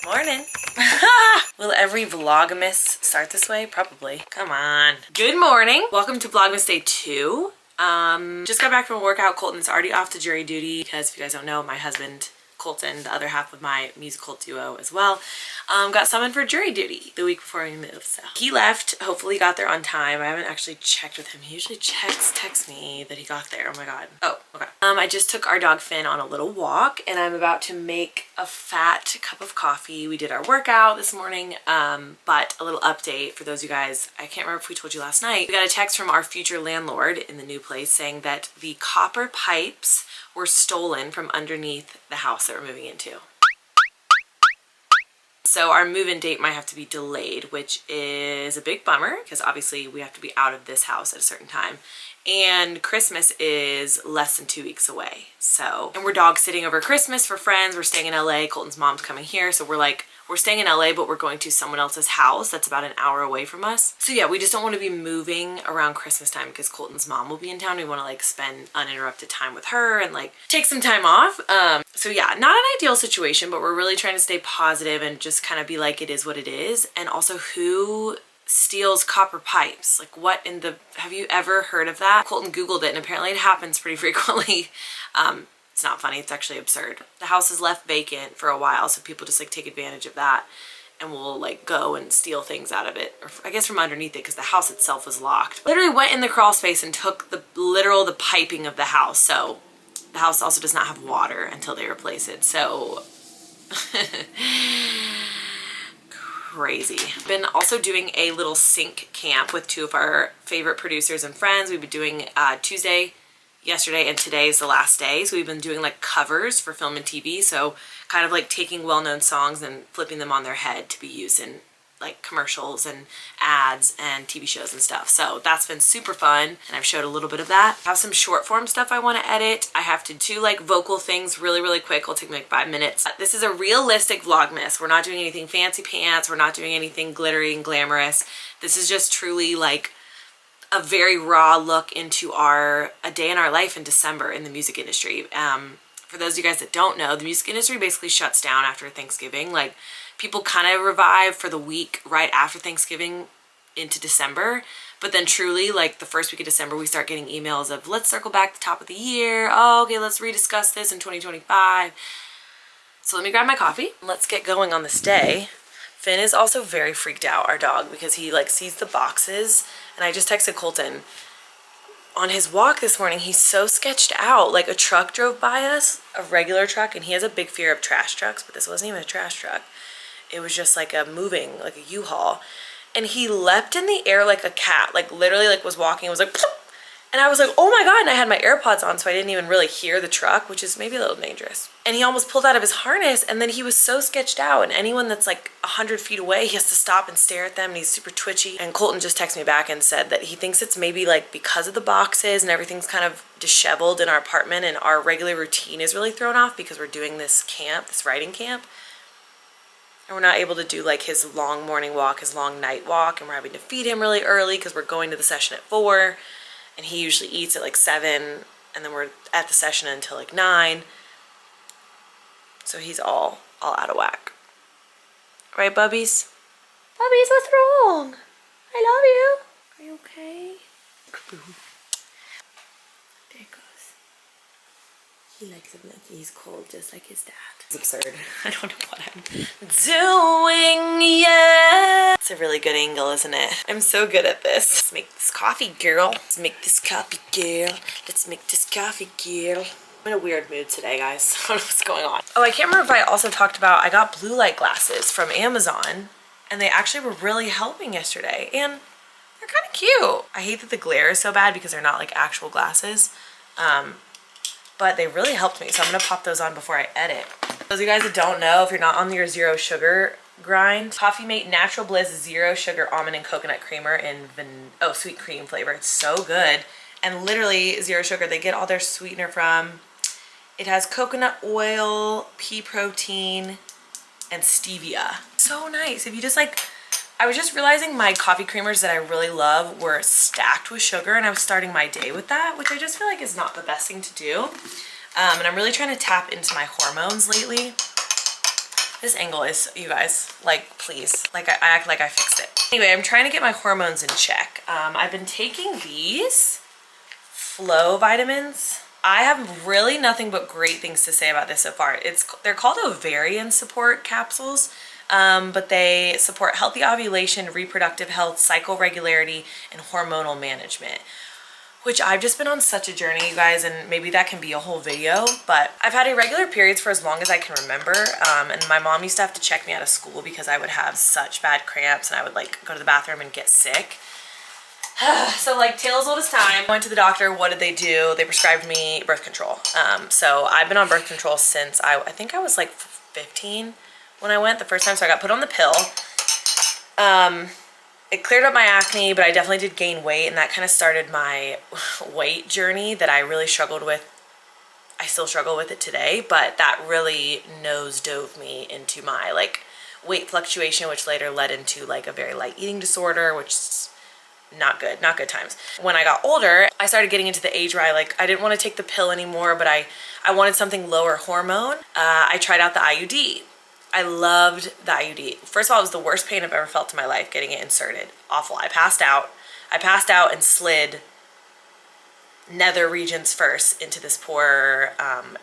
Morning. Will every Vlogmas start this way? Probably. Come on. Good morning. Welcome to Vlogmas Day 2. Just got back from a workout. Colton's already off to jury duty because if you guys don't know, my husband, Colton, the other half of my musical duo as well, got summoned for jury duty the week before we moved. So he left. Hopefully got there on time. I haven't actually checked with him. He usually texts me that he got there. Oh my god. Oh, okay. I just took our dog Finn on a little walk and I'm about to make a fat cup of coffee. We did our workout this morning, but a little update for those of you guys. I can't remember if we told you last night. We got a text from our future landlord in the new place saying that the copper pipes were stolen from underneath the house that we're moving into. So our move-in date might have to be delayed, which is a big bummer because obviously we have to be out of this house at a certain time. And Christmas is less than 2 weeks away. So, and we're dog sitting over Christmas for friends. We're staying in LA. Colton's mom's coming here. So we're staying in LA, but we're going to someone else's house that's about an hour away from us. So yeah, we just don't want to be moving around Christmas time because Colton's mom will be in town. We want to like spend uninterrupted time with her and like take some time off. So yeah, not an ideal situation, but we're really trying to stay positive and just kind of be like, it is what it is. And also, who steals copper pipes? Like, what in the, have you ever heard of that? Colton Googled it and apparently it happens pretty frequently. It's not funny, it's actually absurd. The house is left vacant for a while, so people just like take advantage of that and will like go and steal things out of it, or I guess from underneath it, because the house itself was locked. Literally went in the crawl space and took the piping of the house. So the house also does not have water until they replace it. So crazy. Been also doing a little sync camp with two of our favorite producers and friends. We've been doing Tuesday, yesterday, and today is the last day. So we've been doing like covers for film and TV. So kind of like taking well-known songs and flipping them on their head to be used in like commercials and ads and TV shows and stuff. So that's been super fun. And I've showed a little bit of that. I have some short form stuff I want to edit. I have to do like vocal things really quick. It'll take me like 5 minutes. This is a realistic Vlogmas. We're not doing anything fancy pants. We're not doing anything glittery and glamorous. This is just truly like a very raw look into a day in our life in December in the music industry. For those of you guys that don't know, the music industry basically shuts down after Thanksgiving. Like, people kind of revive for the week right after Thanksgiving into December, but then truly like the first week of December we start getting emails of let's circle back to the top of the year. Oh, okay, let's rediscuss this in 2025. So let me grab my coffee. Let's get going on this day. Finn is also very freaked out, our dog, because he like sees the boxes. And I just texted Colton on his walk this morning. He's so sketched out. Like, a truck drove by us, a regular truck, and he has a big fear of trash trucks, but this wasn't even a trash truck. It was just like a moving, like a U-Haul. And he leapt in the air like a cat, like literally like was walking, was like, ploop! And I was like, oh my God, and I had my AirPods on, so I didn't even really hear the truck, which is maybe a little dangerous. And he almost pulled out of his harness, and then he was so sketched out, and anyone that's like 100 feet away, he has to stop and stare at them, and he's super twitchy. And Colton just texted me back and said that he thinks it's maybe like because of the boxes and everything's kind of disheveled in our apartment, and our regular routine is really thrown off because we're doing this camp, this writing camp. And we're not able to do like his long morning walk, his long night walk, and we're having to feed him really early because we're going to the session at 4. And he usually eats at like 7, and then we're at the session until like 9. So he's all out of whack. Right, Bubbies? Bubbies, what's wrong? I love you. Are you okay? There it goes. He likes a blanket. He's cold just like his dad. It's absurd. I don't know what I'm doing yet. It's a really good angle, isn't it? I'm so good at this. Let's make this coffee, girl. Let's make this coffee, girl. Let's make this coffee, girl. I'm in a weird mood today, guys. I don't know what's going on. Oh, I can't remember if I also talked about, I got blue light glasses from Amazon, and they actually were really helping yesterday, and they're kind of cute. I hate that the glare is so bad because they're not like actual glasses. But they really helped me, so I'm gonna pop those on before I edit. Those of you guys that don't know, if you're not on your zero sugar grind, Coffee Mate Natural Bliss Zero Sugar Almond and Coconut Creamer in sweet cream flavor. It's so good. And literally zero sugar. They get all their sweetener from. It has coconut oil, pea protein, and stevia. So nice. If you just like, I was just realizing my coffee creamers that I really love were stacked with sugar, and I was starting my day with that, which I just feel like is not the best thing to do. And I'm really trying to tap into my hormones lately. This angle is, you guys, like, please. Like, I act like I fixed it. Anyway, I'm trying to get my hormones in check. I've been taking these Flow vitamins. I have really nothing but great things to say about this so far. They're called ovarian support capsules, but they support healthy ovulation, reproductive health, cycle regularity, and hormonal management. Which I've just been on such a journey, you guys, and maybe that can be a whole video, but I've had irregular periods for as long as I can remember, and my mom used to have to check me out of school because I would have such bad cramps and I would like go to the bathroom and get sick. So like tale as old as time, I went to the doctor. What did they do? They prescribed me birth control. So I've been on birth control since I think I was like 15 when I went the first time, so I got put on the pill. It cleared up my acne, but I definitely did gain weight, and that kind of started my weight journey that I really struggled with. I still struggle with it today, but that really nose-dove me into my like weight fluctuation, which later led into like a very light eating disorder, which is not good times. When I got older, I started getting into the age where I didn't want to take the pill anymore, but I wanted something lower hormone. I tried out the IUD. I loved the IUD. First of all, it was the worst pain I've ever felt in my life getting it inserted. Awful. I passed out and slid nether regions first into this poor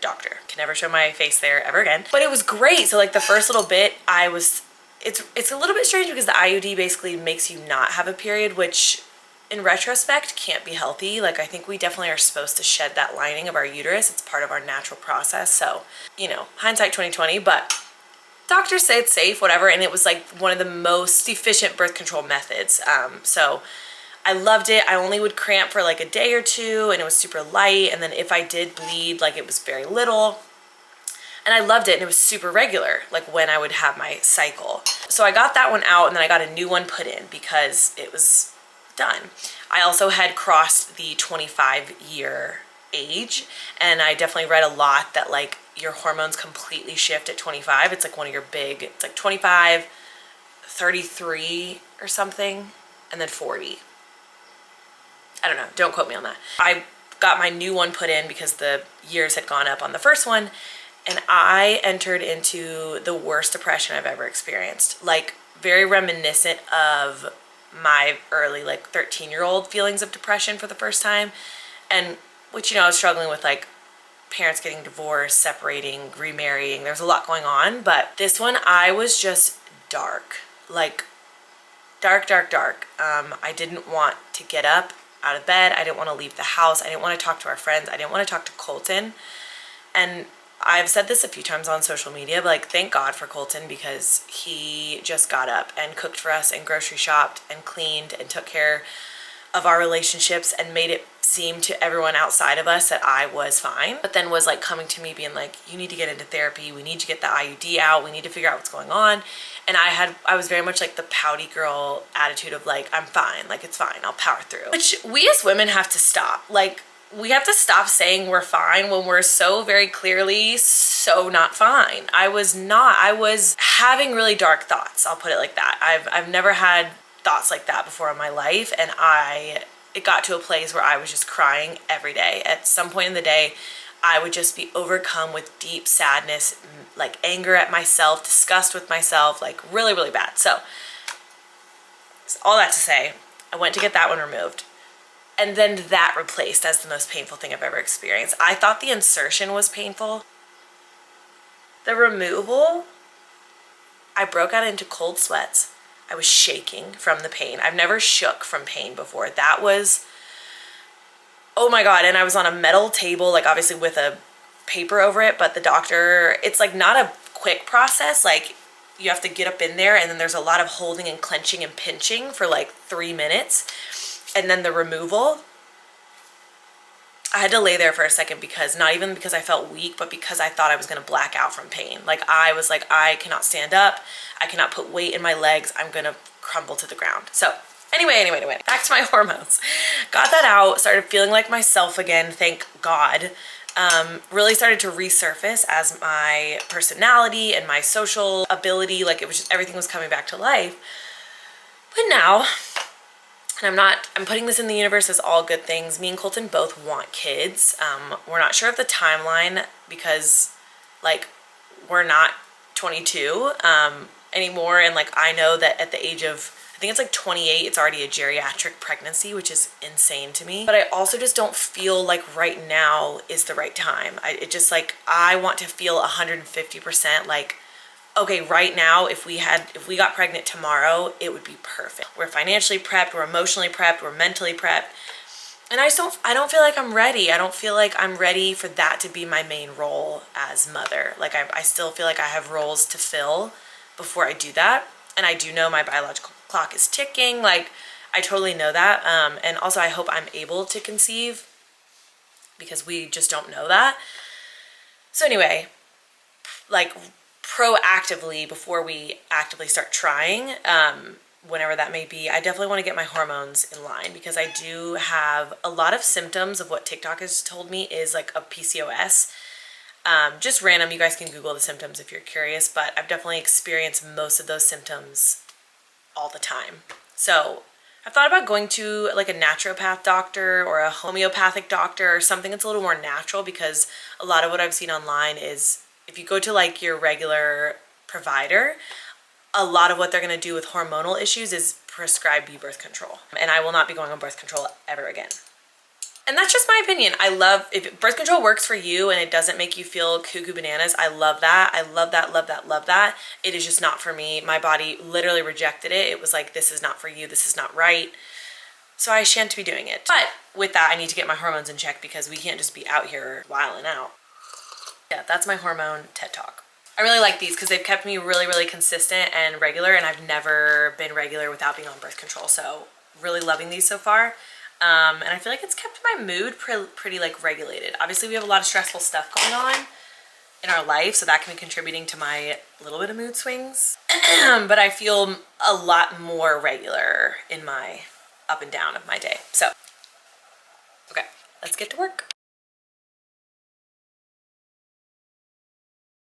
doctor. Can never show my face there ever again. But it was great. So like the first little bit, it's a little bit strange because the IUD basically makes you not have a period, which in retrospect can't be healthy. Like I think we definitely are supposed to shed that lining of our uterus. It's part of our natural process. So, you know, hindsight 2020, but doctors say it's safe, whatever, and it was like one of the most efficient birth control methods. So I loved it. I only would cramp for like a day or two, and it was super light, and then if I did bleed, like it was very little. And I loved it, and it was super regular, like when I would have my cycle. So I got that one out, and then I got a new one put in because it was done. I also had crossed the 25-year age, and I definitely read a lot that like your hormones completely shift at 25. It's like one of your big, it's like 25, 33 or something, and then 40. I don't know, don't quote me on that. I got my new one put in because the years had gone up on the first one, and I entered into the worst depression I've ever experienced. Like very reminiscent of my early like 13-year-old feelings of depression for the first time, and which, you know, I was struggling with like parents getting divorced, separating, remarrying. There was a lot going on, but this one I was just dark, like dark. I didn't want to get up out of bed. I didn't want to leave the house. I didn't want to talk to our friends. I didn't want to talk to Colton. And I've said this a few times on social media, but like thank God for Colton, because he just got up and cooked for us and grocery shopped and cleaned and took care of our relationships and made it seem to everyone outside of us that I was fine, but then was like coming to me being like, you need to get into therapy, we need to get the IUD out, we need to figure out what's going on. And I was very much like the pouty girl attitude of like, I'm fine, like it's fine, I'll power through. Which we as women have to stop. Like we have to stop saying we're fine when we're so very clearly so not fine. I was having really dark thoughts, I'll put it like that. I've never had thoughts like that before in my life, and it got to a place where I was just crying every day. At some point in the day, I would just be overcome with deep sadness, like anger at myself, disgust with myself, like really, really bad. So all that to say, I went to get that one removed. And then that replaced as the most painful thing I've ever experienced. I thought the insertion was painful. The removal, I broke out into cold sweats. I was shaking from the pain. I've never shook from pain before. That was, oh my God. And I was on a metal table, like obviously with a paper over it, but the doctor, it's like not a quick process. Like you have to get up in there, and then there's a lot of holding and clenching and pinching for like 3 minutes. And then the removal, I had to lay there for a second, because not even because I felt weak, but because I thought I was gonna black out from pain. Like I was like, I cannot stand up. I cannot put weight in my legs. I'm gonna crumble to the ground. So anyway, back to my hormones. Got that out, started feeling like myself again, thank God. Really started to resurface as my personality and my social ability, like it was just, everything was coming back to life. But now, and I'm putting this in the universe as all good things. Me and Colton both want kids. We're not sure of the timeline because like we're not 22 anymore, and like I know that at the age of, I think it's like 28, it's already a geriatric pregnancy, which is insane to me. But I also just don't feel like right now is the right time. It just like, I want to feel 150% like, okay, right now, if we got pregnant tomorrow, it would be perfect. We're financially prepped, we're emotionally prepped, we're mentally prepped. And I don't feel like I'm ready. I don't feel like I'm ready for that to be my main role as mother. Like I still feel like I have roles to fill before I do that. And I do know my biological clock is ticking. Like I totally know that. And also I hope I'm able to conceive, because we just don't know that. So anyway, like proactively, before we actively start trying, whenever that may be, I definitely want to get my hormones in line, because I do have a lot of symptoms of what TikTok has told me is like a PCOS. Just random, you guys can Google the symptoms if you're curious, but I've definitely experienced most of those symptoms all the time. So I've thought about going to like a naturopath doctor or a homeopathic doctor or something that's a little more natural, because a lot of what I've seen online is if you go to like your regular provider, a lot of what they're going to do with hormonal issues is prescribe you birth control. And I will not be going on birth control ever again. And that's just my opinion. I love, if birth control works for you and it doesn't make you feel cuckoo bananas, I love that. I love that, love that, love that. It is just not for me. My body literally rejected it. It was like, this is not for you. This is not right. So I shan't be doing it. But with that, I need to get my hormones in check, because we can't just be out here wilding out. Yeah, that's my hormone TED Talk. I really like these because they've kept me really, really consistent and regular, and I've never been regular without being on birth control. So really loving these so far. And I feel like it's kept my mood pretty like regulated. Obviously we have a lot of stressful stuff going on in our life, so that can be contributing to my little bit of mood swings. But I feel a lot more regular in my up and down of my day. So, okay, let's get to work.